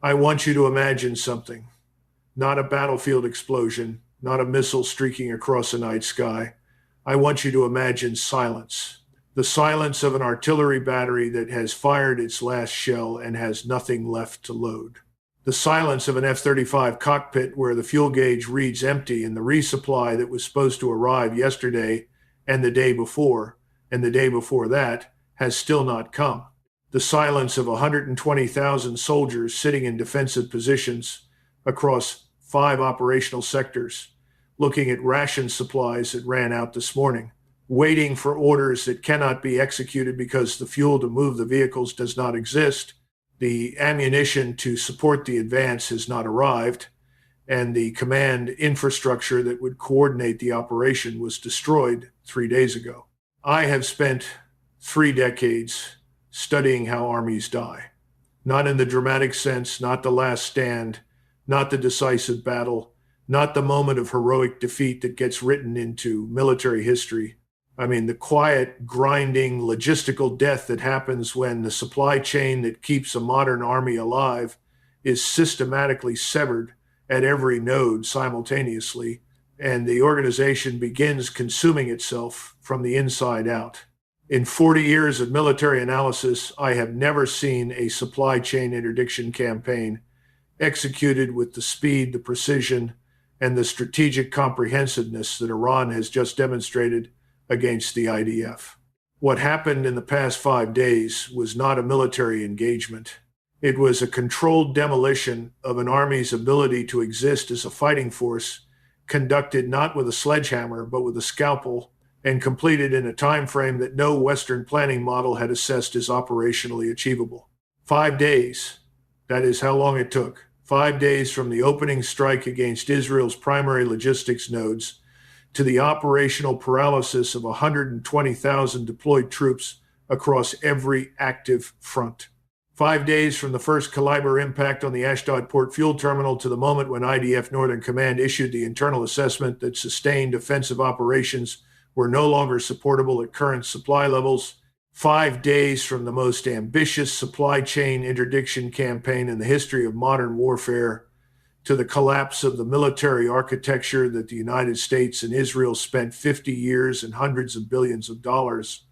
I want you to imagine something, not a battlefield explosion, not a missile streaking across a night sky. I want you to imagine silence. The silence of an artillery battery that has fired its last shell and has nothing left to load. The silence of an F-35 cockpit where the fuel gauge reads empty and the resupply that was supposed to arrive yesterday and the day before and the day before that has still not come. The silence of 120,000 soldiers sitting in defensive positions across 5 operational sectors, looking at ration supplies that ran out this morning, waiting for orders that cannot be executed because the fuel to move the vehicles does not exist, the ammunition to support the advance has not arrived, and the command infrastructure that would coordinate the operation was destroyed 3 days ago. I have spent 3 decades studying how armies die, not in the dramatic sense, not the last stand, not the decisive battle, not the moment of heroic defeat that gets written into military history. I mean, the quiet, grinding, logistical death that happens when the supply chain that keeps a modern army alive is systematically severed at every node simultaneously, and the organization begins consuming itself from the inside out. In 40 years of military analysis, I have never seen a supply chain interdiction campaign executed with the speed, the precision, and the strategic comprehensiveness that Iran has just demonstrated against the IDF. What happened in the past 5 days was not a military engagement. It was a controlled demolition of an army's ability to exist as a fighting force, conducted not with a sledgehammer, but with a scalpel, and completed in a time frame that no Western planning model had assessed as operationally achievable. 5 days, that is how long it took. 5 days from the opening strike against Israel's primary logistics nodes to the operational paralysis of 120,000 deployed troops across every active front. 5 days from the first caliber impact on the Ashdod Port Fuel Terminal to the moment when IDF Northern Command issued the internal assessment that sustained offensive operations were no longer supportable at current supply levels. 5 days from the most ambitious supply chain interdiction campaign in the history of modern warfare to the collapse of the military architecture that the United States and Israel spent 50 years and hundreds of billions of dollars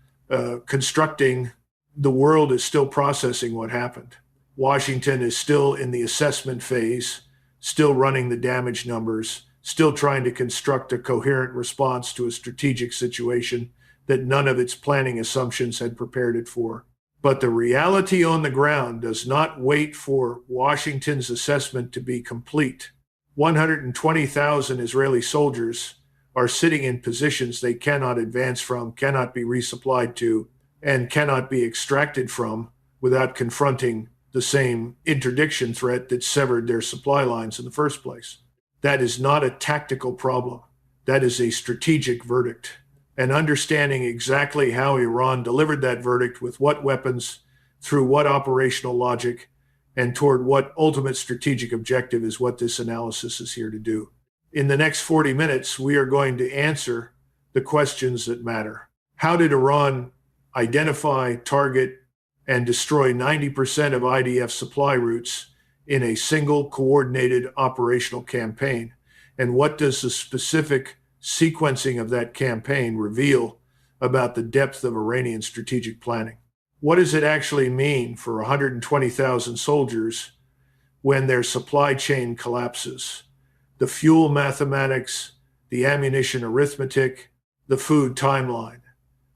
constructing. The world is still processing what happened. Washington is still in the assessment phase, still running the damage numbers, still trying to construct a coherent response to a strategic situation that none of its planning assumptions had prepared it for. But the reality on the ground does not wait for Washington's assessment to be complete. 120,000 Israeli soldiers are sitting in positions they cannot advance from, cannot be resupplied to, and cannot be extracted from without confronting the same interdiction threat that severed their supply lines in the first place. That is not a tactical problem. That is a strategic verdict. And understanding exactly how Iran delivered that verdict, with what weapons, through what operational logic, and toward what ultimate strategic objective is what this analysis is here to do. In the next 40 minutes, we are going to answer the questions that matter. How did Iran identify, target, and destroy 90% of IDF supply routes in a single coordinated operational campaign? And what does the specific sequencing of that campaign reveal about the depth of Iranian strategic planning? What does it actually mean for 120,000 soldiers when their supply chain collapses? The fuel mathematics, the ammunition arithmetic, the food timeline.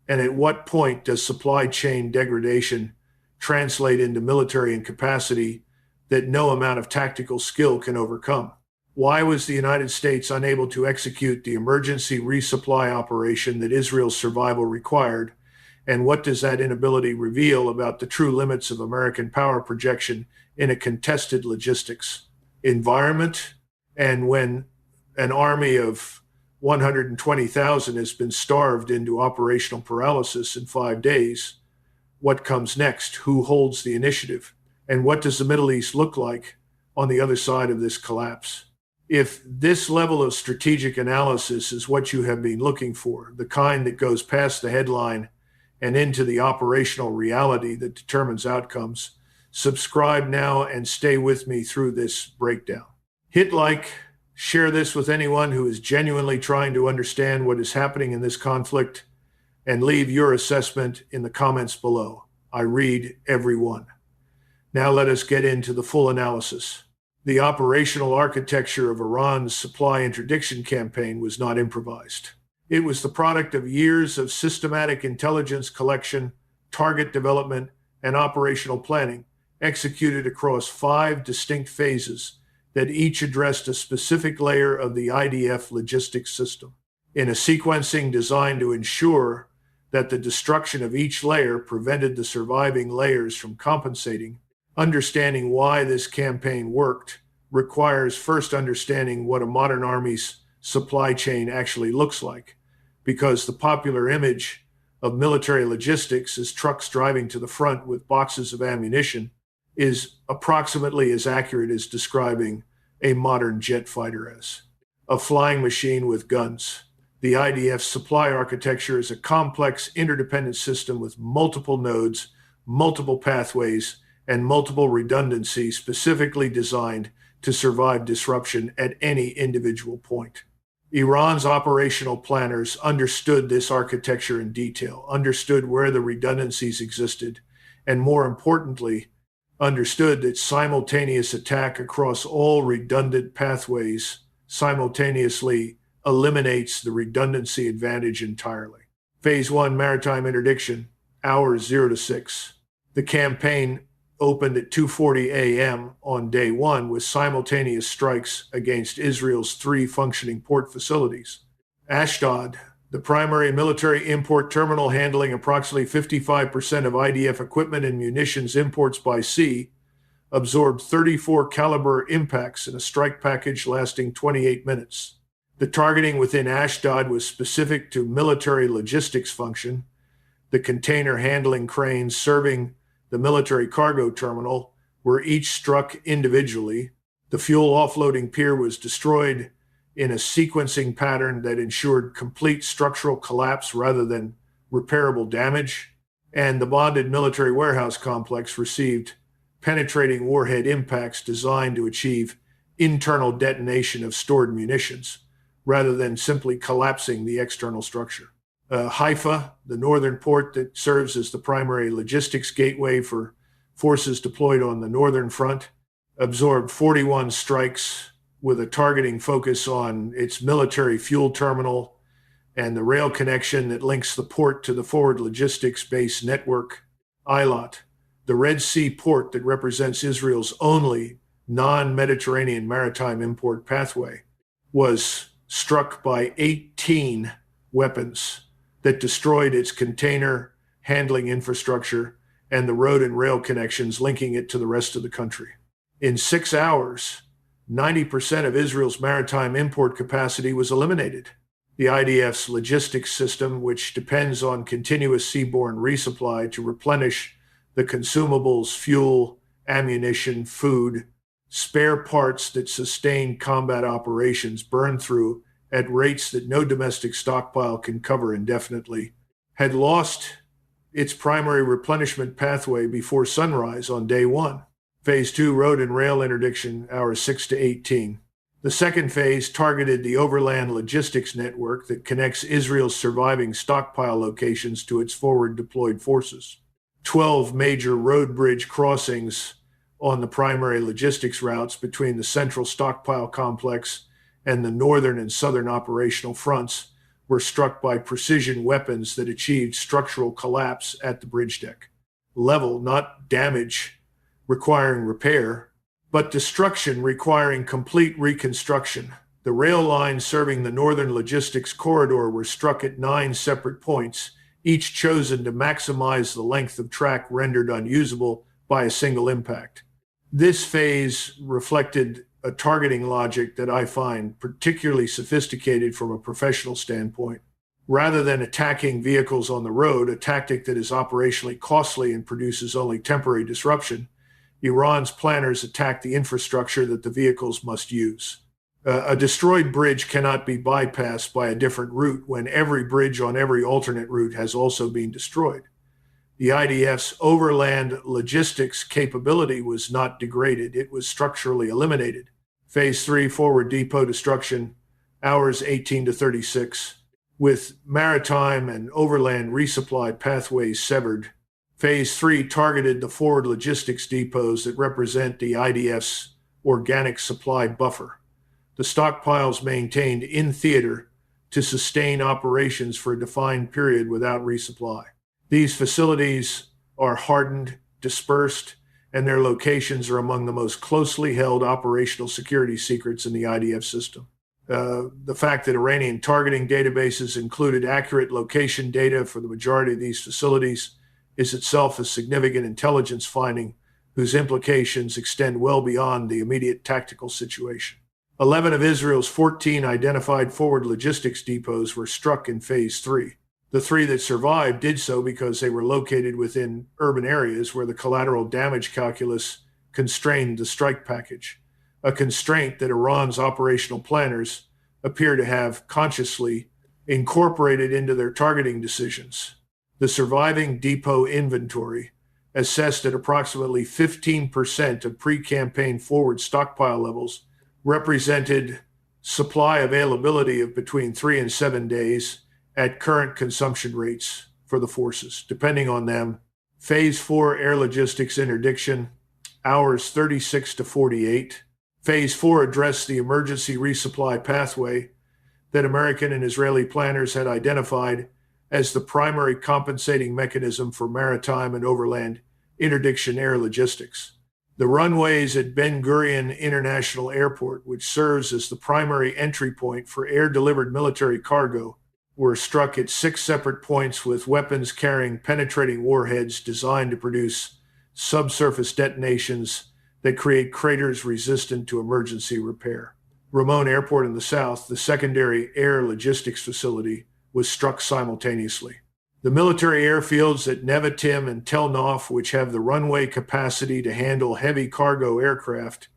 And at what point does supply chain degradation translate into military incapacity that no amount of tactical skill can overcome? Why was the United States unable to execute the emergency resupply operation that Israel's survival required? And what does that inability reveal about the true limits of American power projection in a contested logistics environment? And when an army of 120,000 has been starved into operational paralysis in 5 days, what comes next? Who holds the initiative? And what does the Middle East look like on the other side of this collapse? If this level of strategic analysis is what you have been looking for, the kind that goes past the headline and into the operational reality that determines outcomes, Subscribe now and stay with me through this breakdown. Hit like, share this with anyone who is genuinely trying to understand what is happening in this conflict, and leave your assessment in the comments below. I read every one. Now let us get into the full analysis. The operational architecture of Iran's supply interdiction campaign was not improvised. It was the product of years of systematic intelligence collection, target development, and operational planning, executed across 5 distinct phases that each addressed a specific layer of the IDF logistics system, in a sequencing designed to ensure that the destruction of each layer prevented the surviving layers from compensating. Understanding why this campaign worked requires first understanding what a modern army's supply chain actually looks like, because the popular image of military logistics as trucks driving to the front with boxes of ammunition is approximately as accurate as describing a modern jet fighter as a flying machine with guns. The IDF's supply architecture is a complex, interdependent system with multiple nodes, multiple pathways, and multiple redundancies specifically designed to survive disruption at any individual point. Iran's operational planners understood this architecture in detail, understood where the redundancies existed, and more importantly, understood that simultaneous attack across all redundant pathways simultaneously eliminates the redundancy advantage entirely. Phase 1 maritime interdiction, hours 0 to 6. The campaign opened at 2:40 a.m. on day 1 with simultaneous strikes against Israel's 3 functioning port facilities. Ashdod, the primary military import terminal handling approximately 55% of IDF equipment and munitions imports by sea, absorbed 34 caliber impacts in a strike package lasting 28 minutes. The targeting within Ashdod was specific to military logistics function. The container handling cranes serving the military cargo terminal were each struck individually. The fuel offloading pier was destroyed in a sequencing pattern that ensured complete structural collapse rather than repairable damage. And the bonded military warehouse complex received penetrating warhead impacts designed to achieve internal detonation of stored munitions, rather than simply collapsing the external structure. Haifa, the northern port that serves as the primary logistics gateway for forces deployed on the northern front, absorbed 41 strikes with a targeting focus on its military fuel terminal and the rail connection that links the port to the forward logistics base network. Eilat, the Red Sea port that represents Israel's only non-Mediterranean maritime import pathway, was struck by 18 weapons that destroyed its container handling infrastructure and the road and rail connections linking it to the rest of the country. In 6 hours, 90% of Israel's maritime import capacity was eliminated. The IDF's logistics system, which depends on continuous seaborne resupply to replenish the consumables, fuel, ammunition, food, spare parts that sustain combat operations, burn through at rates that no domestic stockpile can cover indefinitely, had lost its primary replenishment pathway before sunrise on day 1. Phase 2 road and rail interdiction, hours 6 to 18. The second phase targeted the overland logistics network that connects Israel's surviving stockpile locations to its forward deployed forces. 12 major road bridge crossings on the primary logistics routes between the central stockpile complex and the northern and southern operational fronts were struck by precision weapons that achieved structural collapse at the bridge deck. Level, not damage requiring repair, but destruction requiring complete reconstruction. The rail lines serving the northern logistics corridor were struck at 9 separate points, each chosen to maximize the length of track rendered unusable by a single impact. This phase reflected a targeting logic that I find particularly sophisticated from a professional standpoint. Rather than attacking vehicles on the road, a tactic that is operationally costly and produces only temporary disruption, Iran's planners attacked the infrastructure that the vehicles must use. A destroyed bridge cannot be bypassed by a different route when every bridge on every alternate route has also been destroyed. The IDF's overland logistics capability was not degraded, it was structurally eliminated. Phase 3 forward depot destruction, hours 18 to 36. With maritime and overland resupply pathways severed, Phase 3 targeted the forward logistics depots that represent the IDF's organic supply buffer, the stockpiles maintained in theater to sustain operations for a defined period without resupply. These facilities are hardened, dispersed, and their locations are among the most closely held operational security secrets in the IDF system. The fact that Iranian targeting databases included accurate location data for the majority of these facilities is itself a significant intelligence finding whose implications extend well beyond the immediate tactical situation. 11 of Israel's 14 identified forward logistics depots were struck in Phase 3. The 3 that survived did so because they were located within urban areas where the collateral damage calculus constrained the strike package, a constraint that Iran's operational planners appear to have consciously incorporated into their targeting decisions. The surviving depot inventory, assessed at approximately 15% of pre-campaign forward stockpile levels, represented supply availability of between 3 and 7 days at current consumption rates for the forces. Depending on them, Phase 4 air logistics interdiction, hours 36 to 48. Phase 4 addressed the emergency resupply pathway that American and Israeli planners had identified as the primary compensating mechanism for maritime and overland interdiction air logistics. The runways at Ben Gurion International Airport, which serves as the primary entry point for air-delivered military cargo, were struck at 6 separate points with weapons carrying penetrating warheads designed to produce subsurface detonations that create craters resistant to emergency repair. Ramon Airport in the south, the secondary air logistics facility, was struck simultaneously. The military airfields at Nevatim and Tel Nof, which have the runway capacity to handle heavy cargo aircraft,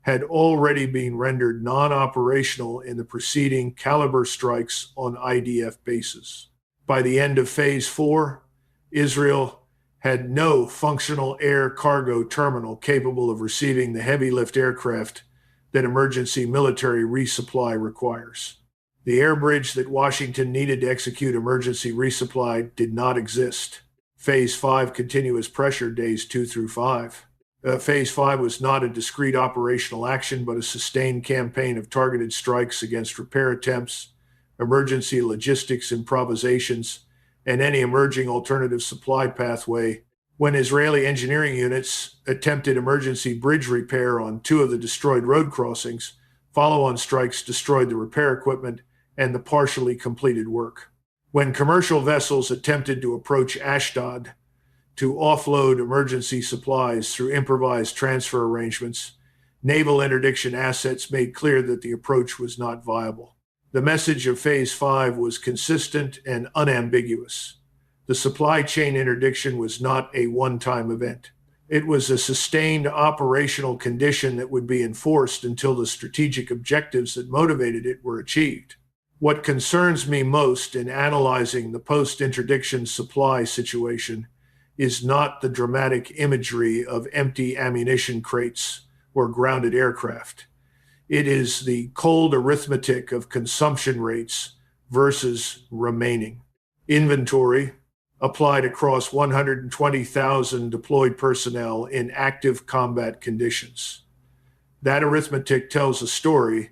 had already been rendered non-operational in the preceding caliber strikes on IDF bases. By the end of Phase 4, Israel had no functional air cargo terminal capable of receiving the heavy lift aircraft that emergency military resupply requires. The air bridge that Washington needed to execute emergency resupply did not exist. Phase 5 continuous pressure days 2 through 5. Phase 5 was not a discrete operational action, but a sustained campaign of targeted strikes against repair attempts, emergency logistics improvisations, and any emerging alternative supply pathway. When Israeli engineering units attempted emergency bridge repair on 2 of the destroyed road crossings, follow-on strikes destroyed the repair equipment and the partially completed work. When commercial vessels attempted to approach Ashdod to offload emergency supplies through improvised transfer arrangements, naval interdiction assets made clear that the approach was not viable. The message of Phase 5 was consistent and unambiguous. The supply chain interdiction was not a one-time event. It was a sustained operational condition that would be enforced until the strategic objectives that motivated it were achieved. What concerns me most in analyzing the post-interdiction supply situation is not the dramatic imagery of empty ammunition crates or grounded aircraft. It is the cold arithmetic of consumption rates versus remaining. Inventory applied across 120,000 deployed personnel in active combat conditions. That arithmetic tells a story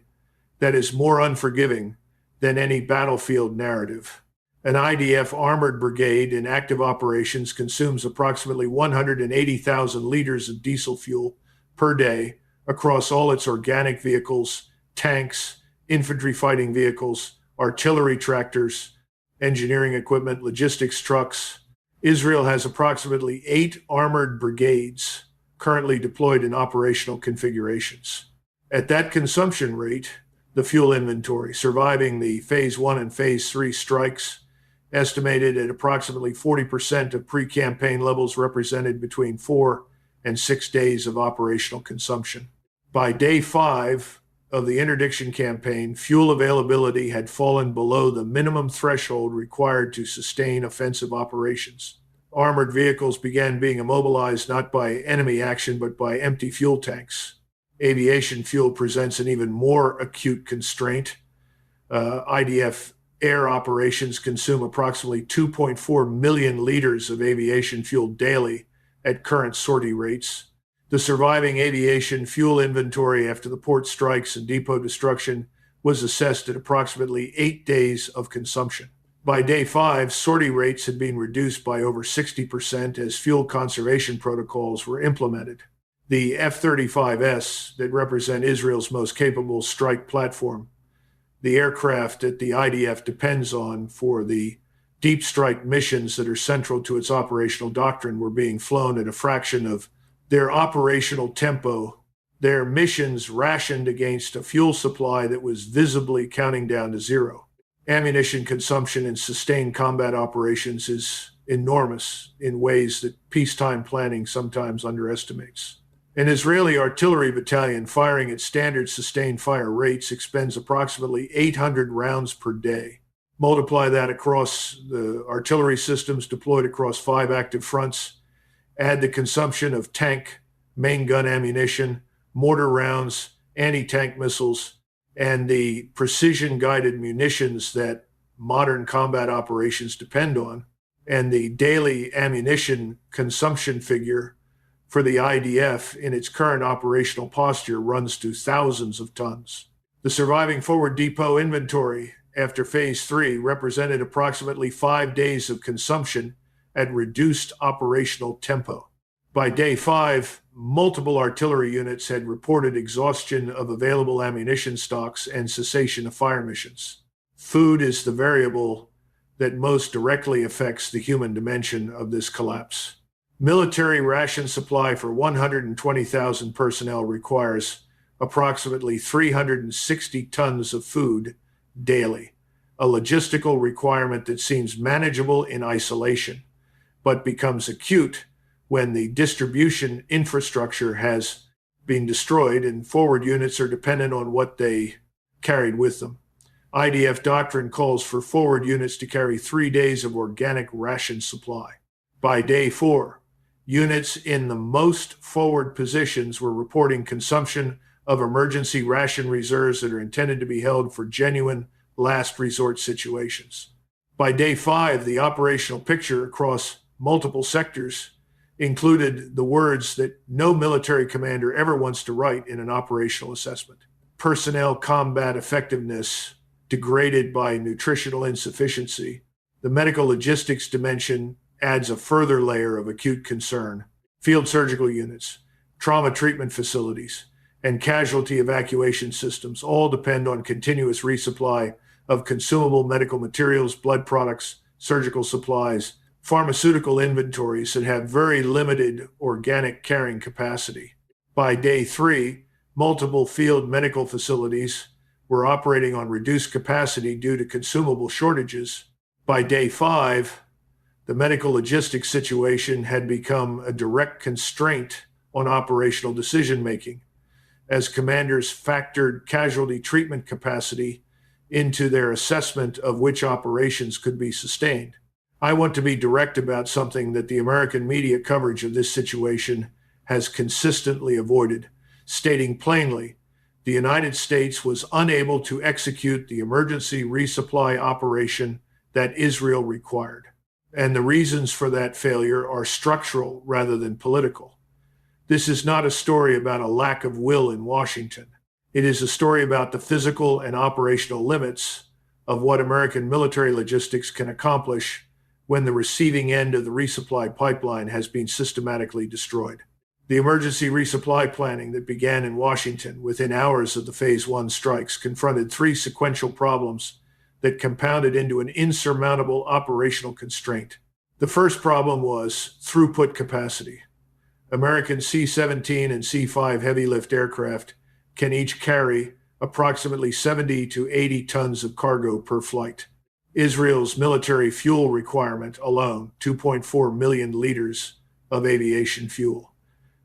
that is more unforgiving than any battlefield narrative. An IDF armored brigade in active operations consumes approximately 180,000 liters of diesel fuel per day across all its organic vehicles, tanks, infantry fighting vehicles, artillery tractors, engineering equipment, logistics trucks. Israel has approximately 8 armored brigades currently deployed in operational configurations. At that consumption rate, the fuel inventory surviving the Phase 1 and Phase 3 strikes, estimated at approximately 40% of pre-campaign levels, represented between 4 and 6 days of operational consumption. By day 5 of the interdiction campaign, fuel availability had fallen below the minimum threshold required to sustain offensive operations. armored vehicles began being immobilized not by enemy action but by empty fuel tanks. Aviation fuel presents an even more acute constraint. IDF air operations consume approximately 2.4 million liters of aviation fuel daily at current sortie rates. The surviving aviation fuel inventory after the port strikes and depot destruction was assessed at approximately 8 days of consumption. By day 5, sortie rates had been reduced by over 60% as fuel conservation protocols were implemented. The F-35S, that represent Israel's most capable strike platform, the aircraft that the IDF depends on for the deep strike missions that are central to its operational doctrine, were being flown at a fraction of their operational tempo, their missions rationed against a fuel supply that was visibly counting down to zero. Ammunition consumption in sustained combat operations is enormous in ways that peacetime planning sometimes underestimates. An Israeli artillery battalion firing at standard sustained fire rates expends approximately 800 rounds per day. Multiply that across the artillery systems deployed across 5 active fronts. Add the consumption of tank, main gun ammunition, mortar rounds, anti-tank missiles, and the precision-guided munitions that modern combat operations depend on, and the daily ammunition consumption figure for the IDF in its current operational posture runs to thousands of tons. The surviving forward depot inventory after Phase 3 represented approximately 5 days of consumption at reduced operational tempo. By day 5, multiple artillery units had reported exhaustion of available ammunition stocks and cessation of fire missions. Food is the variable that most directly affects the human dimension of this collapse. Military ration supply for 120,000 personnel requires approximately 360 tons of food daily, a logistical requirement that seems manageable in isolation, but becomes acute when the distribution infrastructure has been destroyed and forward units are dependent on what they carried with them. IDF doctrine calls for forward units to carry 3 days of organic ration supply. By day 4, units in the most forward positions were reporting consumption of emergency ration reserves that are intended to be held for genuine last resort situations. By day 5, the operational picture across multiple sectors included the words that no military commander ever wants to write in an operational assessment. Personnel combat effectiveness degraded by nutritional insufficiency. The medical logistics dimension adds a further layer of acute concern. Field surgical units, trauma treatment facilities, and casualty evacuation systems all depend on continuous resupply of consumable medical materials, blood products, surgical supplies, pharmaceutical inventories that have very limited organic carrying capacity. By day 3, multiple field medical facilities were operating on reduced capacity due to consumable shortages. By day 5, the medical logistics situation had become a direct constraint on operational decision-making, as commanders factored casualty treatment capacity into their assessment of which operations could be sustained. I want to be direct about something that the American media coverage of this situation has consistently avoided, stating plainly, the United States was unable to execute the emergency resupply operation that Israel required. And the reasons for that failure are structural rather than political. This is not a story about a lack of will in Washington. It is a story about the physical and operational limits of what American military logistics can accomplish when the receiving end of the resupply pipeline has been systematically destroyed. The emergency resupply planning that began in Washington within hours of the Phase 1 strikes confronted 3 sequential problems that compounded into an insurmountable operational constraint. The first problem was throughput capacity. American C-17 and C-5 heavy lift aircraft can each carry approximately 70 to 80 tons of cargo per flight. Israel's military fuel requirement alone, 2.4 million liters of aviation fuel,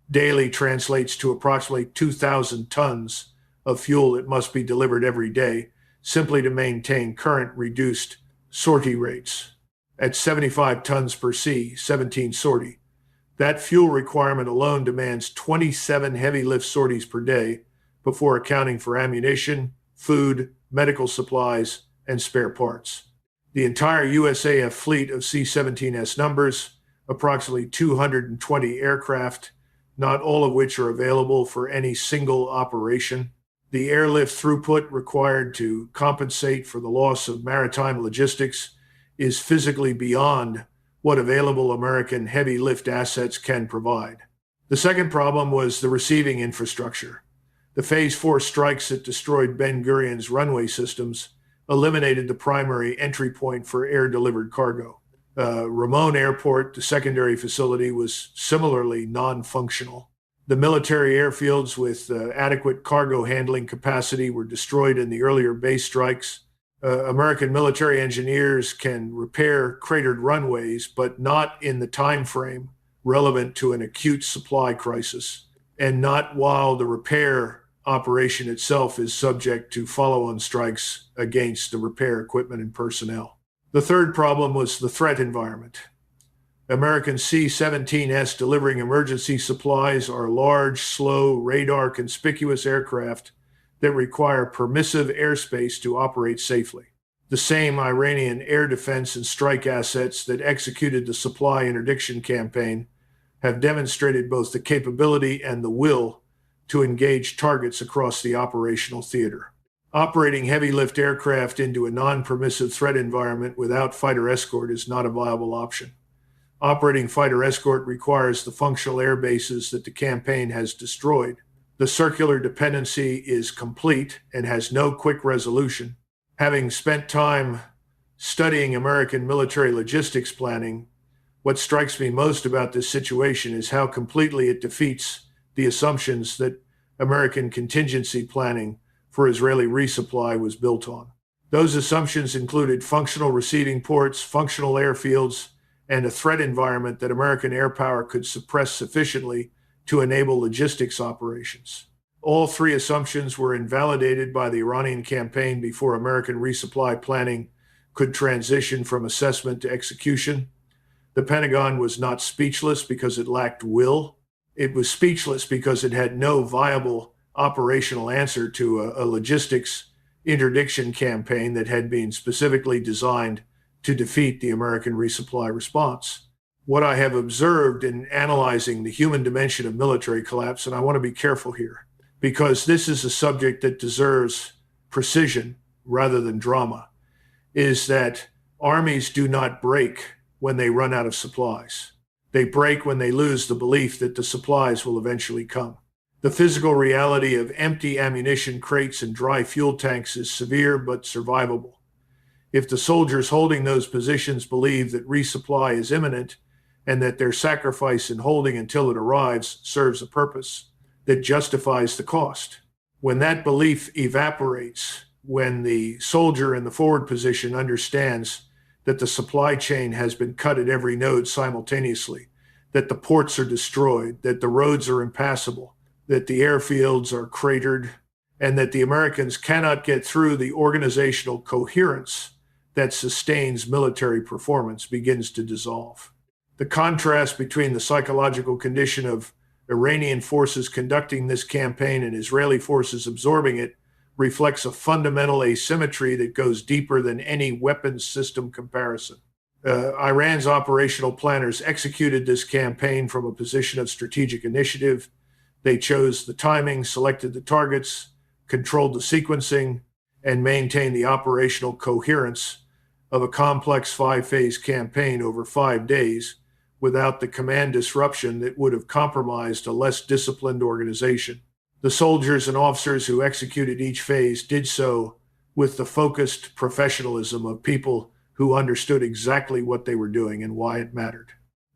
daily translates to approximately 2,000 tons of fuel that must be delivered every day simply to maintain current reduced sortie rates. at 75 tons per C, 17 sortie. That fuel requirement alone demands 27 heavy lift sorties per day before accounting for ammunition, food, medical supplies, and spare parts. The entire USAF fleet of C-17S numbers, approximately 220 aircraft, not all of which are available for any single operation. The airlift throughput required to compensate for the loss of maritime logistics is physically beyond what available American heavy lift assets can provide. The second problem was the receiving infrastructure. The Phase 4 strikes that destroyed Ben Gurion's runway systems eliminated the primary entry point for air-delivered cargo. Ramon Airport, the secondary facility, was similarly non-functional. The military airfields with adequate cargo handling capacity were destroyed in the earlier base strikes. American military engineers can repair cratered runways, but not in the time frame relevant to an acute supply crisis, and not while the repair operation itself is subject to follow-on strikes against the repair equipment and personnel. The third problem was the threat environment. American C-17S delivering emergency supplies are large, slow, radar-conspicuous aircraft that require permissive airspace to operate safely. The same Iranian air defense and strike assets that executed the supply interdiction campaign have demonstrated both the capability and the will to engage targets across the operational theater. Operating heavy lift aircraft into a non-permissive threat environment without fighter escort is not a viable option. Operating fighter escort requires the functional air bases that the campaign has destroyed. The circular dependency is complete and has no quick resolution. Having spent time studying American military logistics planning, what strikes me most about this situation is how completely it defeats the assumptions that American contingency planning for Israeli resupply was built on. Those assumptions included functional receiving ports, functional airfields, and a threat environment that American air power could suppress sufficiently to enable logistics operations. All three assumptions were invalidated by the Iranian campaign before American resupply planning could transition from assessment to execution. The Pentagon was not speechless because it lacked will. It was speechless because it had no viable operational answer to a logistics interdiction campaign that had been specifically designed to defeat the American resupply response. What I have observed in analyzing the human dimension of military collapse, and I want to be careful here, because this is a subject that deserves precision rather than drama, is that armies do not break when they run out of supplies. They break when they lose the belief that the supplies will eventually come. The physical reality of empty ammunition crates and dry fuel tanks is severe but survivable. If the soldiers holding those positions believe that resupply is imminent and that their sacrifice in holding until it arrives serves a purpose that justifies the cost, when that belief evaporates, when the soldier in the forward position understands that the supply chain has been cut at every node simultaneously, that the ports are destroyed, that the roads are impassable, that the airfields are cratered, and that the Americans cannot get through the organizational coherence that sustains military performance begins to dissolve. The contrast between the psychological condition of Iranian forces conducting this campaign and Israeli forces absorbing it reflects a fundamental asymmetry that goes deeper than any weapons system comparison. Iran's operational planners executed this campaign from a position of strategic initiative. They chose the timing, selected the targets, controlled the sequencing, and maintained the operational coherence of a complex 5-phase campaign over 5 days without the command disruption that would have compromised a less disciplined organization. The soldiers and officers who executed each phase did so with the focused professionalism of people who understood exactly what they were doing and why it mattered.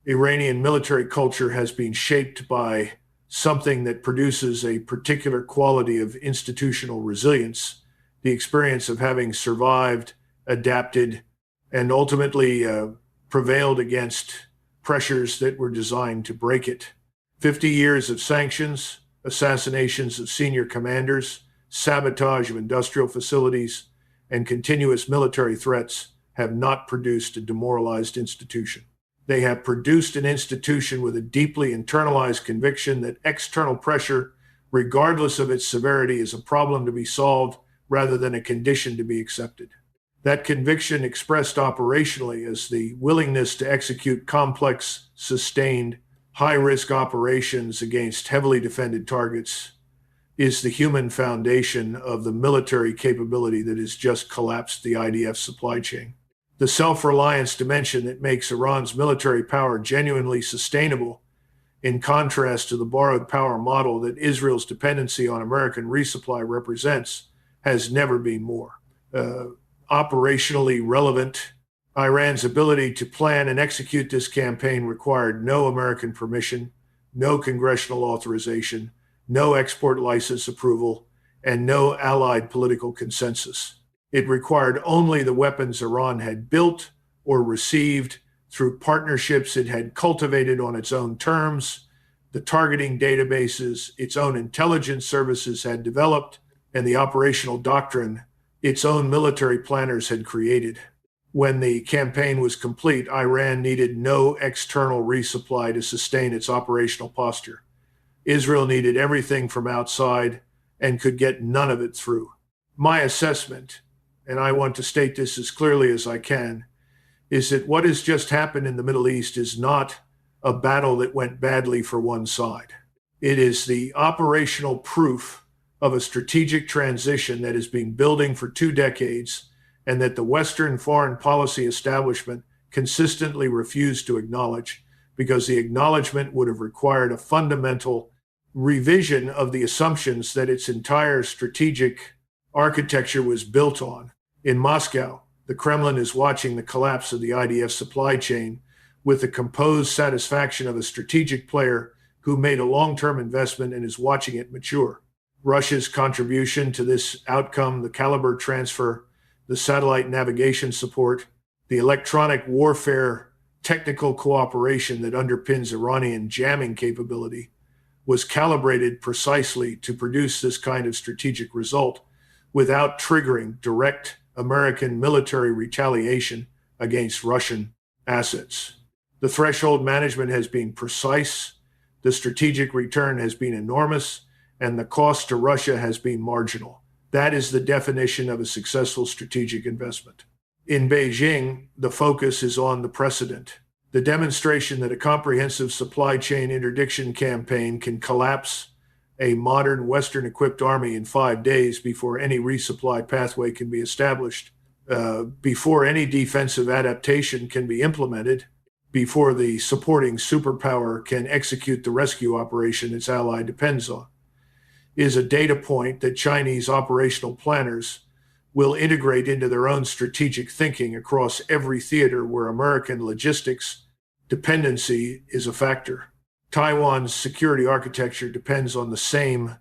Iranian military culture has been shaped by something that produces a particular quality of institutional resilience, the experience of having survived, adapted, and ultimately prevailed against pressures that were designed to break it. 50 years of sanctions, assassinations of senior commanders, sabotage of industrial facilities, and continuous military threats have not produced a demoralized institution. They have produced an institution with a deeply internalized conviction that external pressure, regardless of its severity, is a problem to be solved rather than a condition to be accepted. That conviction, expressed operationally as the willingness to execute complex, sustained, high-risk operations against heavily defended targets, is the human foundation of the military capability that has just collapsed the IDF supply chain. The self-reliance dimension that makes Iran's military power genuinely sustainable, in contrast to the borrowed power model that Israel's dependency on American resupply represents, has never been more operationally relevant. Iran's ability to plan and execute this campaign required no American permission, no congressional authorization, no export license approval, and no allied political consensus. It required only the weapons Iran had built or received through partnerships it had cultivated on its own terms, the targeting databases its own intelligence services had developed, and the operational doctrine its own military planners had created. When the campaign was complete, Iran needed no external resupply to sustain its operational posture. Israel needed everything from outside and could get none of it through. My assessment, and I want to state this as clearly as I can, is that what has just happened in the Middle East is not a battle that went badly for one side. It is the operational proof of a strategic transition that has been building for 2 decades and that the Western foreign policy establishment consistently refused to acknowledge, because the acknowledgement would have required a fundamental revision of the assumptions that its entire strategic architecture was built on. In Moscow, the Kremlin is watching the collapse of the IDF supply chain with the composed satisfaction of a strategic player who made a long-term investment and is watching it mature. Russia's contribution to this outcome, the caliber transfer, the satellite navigation support, the electronic warfare technical cooperation that underpins Iranian jamming capability, was calibrated precisely to produce this kind of strategic result without triggering direct American military retaliation against Russian assets. The threshold management has been precise, the strategic return has been enormous, and the cost to Russia has been marginal. That is the definition of a successful strategic investment. In Beijing, the focus is on the precedent. The demonstration that a comprehensive supply chain interdiction campaign can collapse a modern Western-equipped army in 5 days before any resupply pathway can be established, before any defensive adaptation can be implemented, before the supporting superpower can execute the rescue operation its ally depends on, is a data point that Chinese operational planners will integrate into their own strategic thinking across every theater where American logistics dependency is a factor. Taiwan's security architecture depends on the same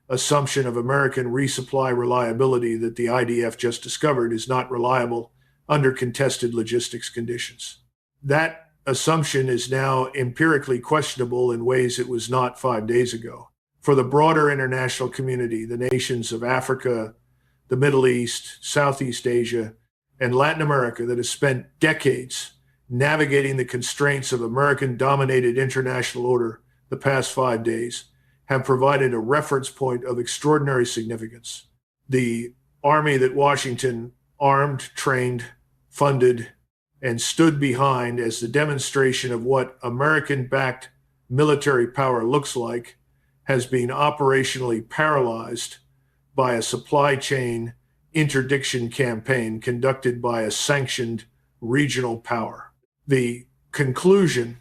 assumption of American resupply reliability that the IDF just discovered is not reliable under contested logistics conditions. That assumption is now empirically questionable in ways it was not 5 days ago. For the broader international community, the nations of Africa, the Middle East, Southeast Asia, and Latin America that has spent decades navigating the constraints of American-dominated international order the past 5 days, have provided a reference point of extraordinary significance. The army that Washington armed, trained, funded, and stood behind as the demonstration of what American-backed military power looks like has been operationally paralyzed by a supply chain interdiction campaign conducted by a sanctioned regional power. The conclusion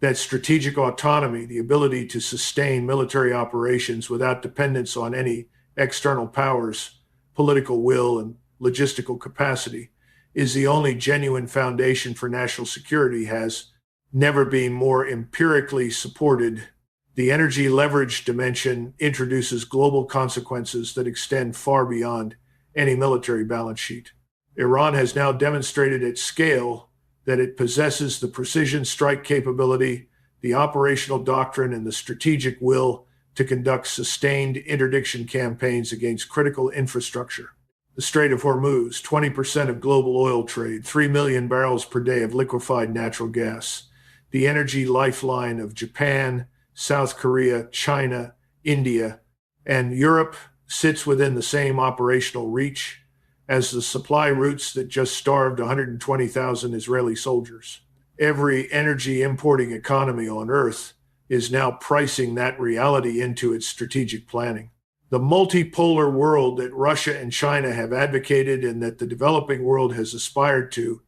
that strategic autonomy, the ability to sustain military operations without dependence on any external powers, political will, and logistical capacity, is the only genuine foundation for national security has never been more empirically supported. The energy leverage dimension introduces global consequences that extend far beyond any military balance sheet. Iran has now demonstrated at scale that it possesses the precision strike capability, the operational doctrine, and the strategic will to conduct sustained interdiction campaigns against critical infrastructure. The Strait of Hormuz, 20% of global oil trade, 3 million barrels per day of liquefied natural gas. The energy lifeline of Japan, South Korea, China, India, and Europe sits within the same operational reach as the supply routes that just starved 120,000 Israeli soldiers. Every energy importing economy on Earth is now pricing that reality into its strategic planning. The multipolar world that Russia and China have advocated and that the developing world has aspired to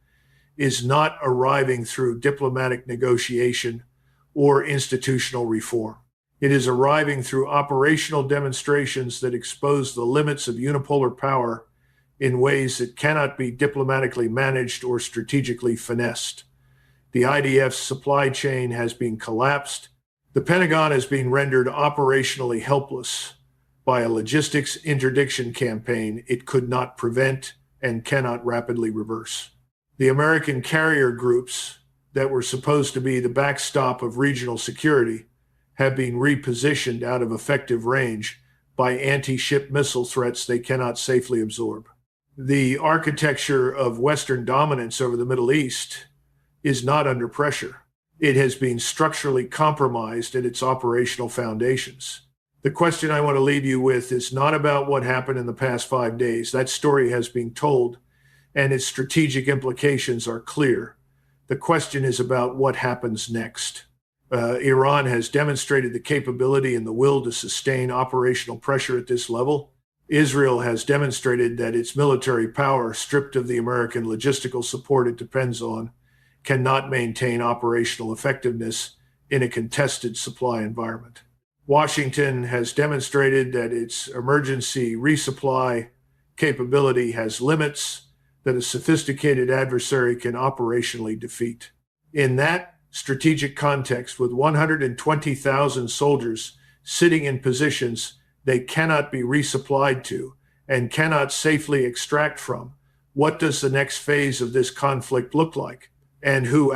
is not arriving through diplomatic negotiation or institutional reform. It is arriving through operational demonstrations that expose the limits of unipolar power in ways that cannot be diplomatically managed or strategically finessed. The IDF's supply chain has been collapsed. The Pentagon has been rendered operationally helpless by a logistics interdiction campaign it could not prevent and cannot rapidly reverse. The American carrier groups that were supposed to be the backstop of regional security have been repositioned out of effective range by anti-ship missile threats they cannot safely absorb. The architecture of Western dominance over the Middle East is not under pressure. It has been structurally compromised at its operational foundations. The question I want to leave you with is not about what happened in the past 5 days. That story has been told, and its strategic implications are clear. The question is about what happens next. Iran has demonstrated the capability and the will to sustain operational pressure at this level. Israel has demonstrated that its military power, stripped of the American logistical support it depends on, cannot maintain operational effectiveness in a contested supply environment. Washington has demonstrated that its emergency resupply capability has limits that a sophisticated adversary can operationally defeat. In that strategic context, with 120,000 soldiers sitting in positions they cannot be resupplied to and cannot safely extract from, what does the next phase of this conflict look like? And who